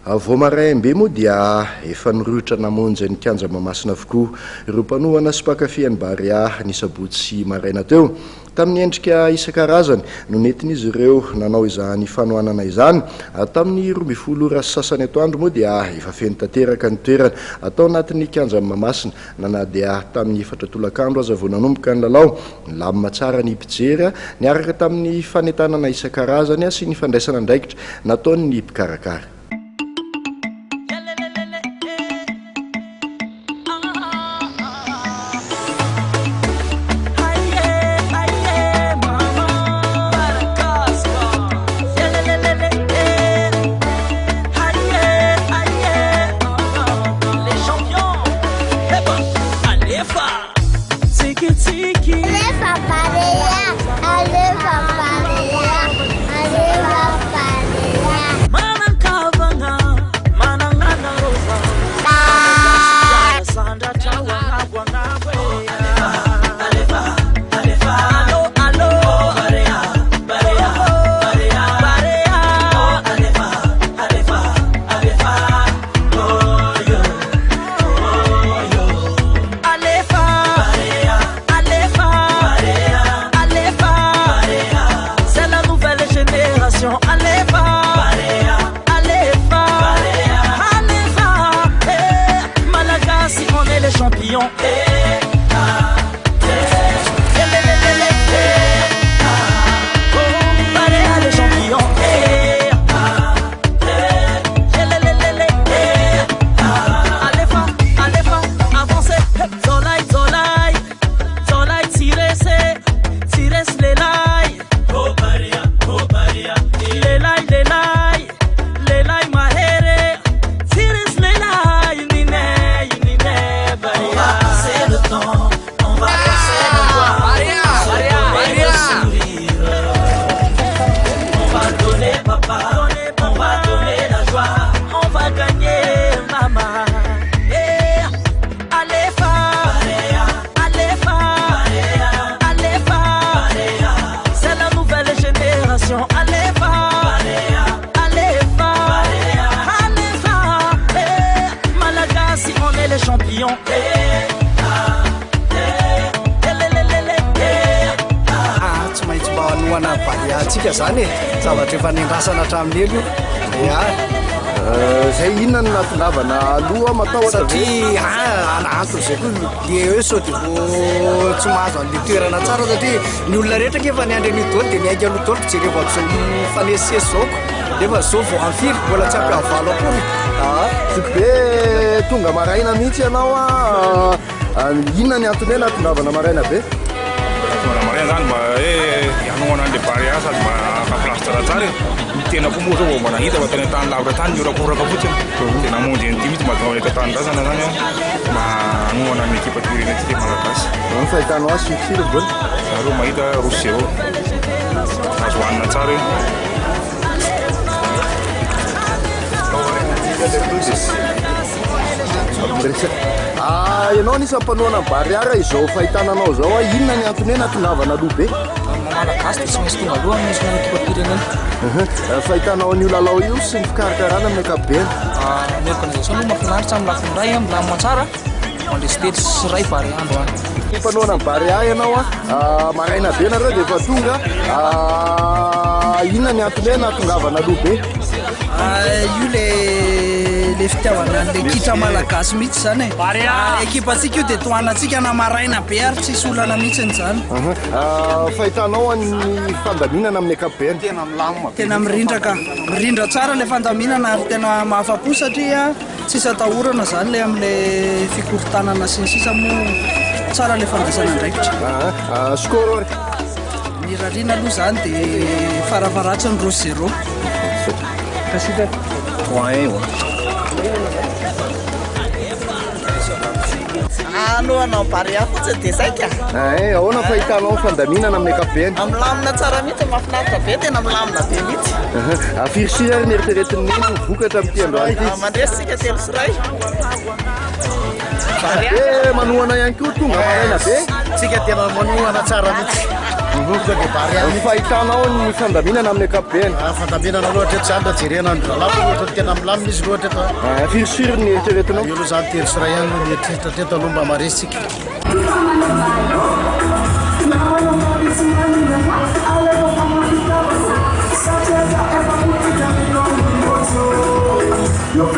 Voamaraimbe moa dia efa niroitra namonjy ny kianja Mahamasina avokoa ireo mpanohana sy mpankafy Barea ny sabotsy maraina teo. Tamin'ny endrika isan-karazany no nentin'izy ireo nanao izany fanohanana izany. Tamin'ny 12 ora sasany atoandro moa dia efa feno tanteraka ny toerana atao anatin'ny kianja Mahamasina na dia tamin'ny 4 tolakandro aza vao nanomboka ny lalao. Milamina tsara ny mpijery niaraka tamin'ny fanentanana isan-karazany sy ny fandraisana andraikitra nataon'ny mpikarakara. Zay inona no natonavana aloha matahotra satria anato zay koa dia hoe sao dia vao tsy mahazo an'le toerana tsara satria ny olona rehetra ke efa niandry an'io dia niainga aloha daoly jereva zao fanesesy zaoko nefa zao vao amfiry mbola tsy ampihavalo akory. Be tonga maraina mihitsy ianao inona ny antony hoe natonavana maraina be? Maraina zany mba hoe hanohana an'le Barea sady mba akapilasy tsaratsara tena koa moa zao vao manahita fa tena tany lavitra tany miorakoraka fotsiny dia namonjy an'ity mihitsy mahatonga ny tantanindrazana zany mba hanohana amin'ny ekipa toerena ty malagasy. Fahitanao azy firy mbola? Zareo mahita 0-0 azo hohanina tsara io. Ianao anisany mpanohana Barea izao fahitananao zao inona ny antony hoe natonavana aloha be? Malagasy dia tsy maintsy tonga aloha amin'ny sonana ekipa pirenena. Fahitanao an'io lalao io sy ny fikarakarana amin'ny ankapobeny? Ny organisation aloha mahafinaritra amin'ny lafiny ray milamina tsara mandresy tely sy ray Barea andro any. Mpanohana Barea ianao maraina be nareo dia efa tonga inona ny antony hoe natongavana aloha be? Io le fitiavana le kitra malagasy mihitsy zany ekipatsika io dia tohanantsika na maraina be ary tsisy olana mihitsy n'izany. Fahitanao ny fandaminana amin'ny ankapobeny? Tena milamina, tena mirindra tsara le fandaminana ary tena mahafapo satria tsisy atahorana zany le amin'le fikorontanana sy ny sisa moa tsara le fandraisana andraikitra. Score ny rarina aloha zany dia faravaratsiny 0-0 kasika Anohanao Barea fotsiny dia zay ka. Ahoana fahitanao fandaminana amin'ny ankapobeny? Milamina tsara mihitsy mahafinaritra be tena milamina be mihitsy. Firy ary nieritreretin'ny vokatra amin'ity androany ity? Mandresitsika 3-0. Manohana ihany koa tonga maraina be? Tsika tena manohana tsara mihitsy. ny fahitanao ny fandaminana amin'ny ankapobeny fandaminana loatra tsy anda jerena androlamo ohatra tena milamina izy loatra eto firofiry ny eritreretinao io aloha zany telo sira ihany no eritreritreto aloha mba maresitsika Your